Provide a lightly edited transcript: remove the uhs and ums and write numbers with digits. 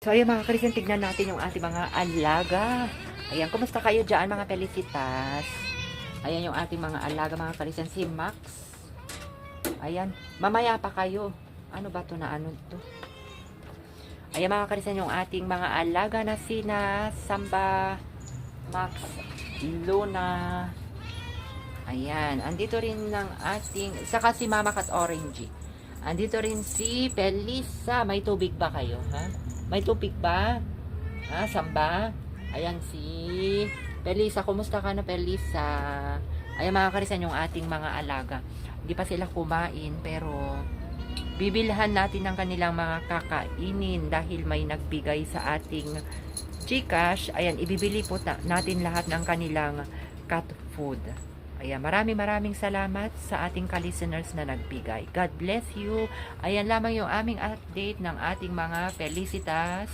So, ayun mga Kristen, tignan natin yung ating mga alaga. Ayan, kumusta kayo dyan mga Felicitas? Ayan yung ating mga alaga mga Kristen, si Max. Ayan, mamaya pa kayo. Ano ba to na ano to? Ayan mga Kristen, yung ating mga alaga na sina Samba, Max, Luna. Ayan, andito rin ng ating, saka si Mama Cat Orangey. Andito rin si Felisa. May tubig ba kayo, ha? May tubig ba? Ha, Samba? Ayan si Felisa. Kumusta ka na, Felisa? Ayan mga Karisan, yung ating mga alaga. Hindi pa sila kumain, pero bibilhan natin ng kanilang mga kakainin dahil may nagbigay sa ating GCash. Ayan, ibibili po natin lahat ng kanilang cat food. Ayan, maraming salamat sa ating ka-listeners na nagbigay. God bless you. Ayan lamang yung aming update ng ating mga Felicitas.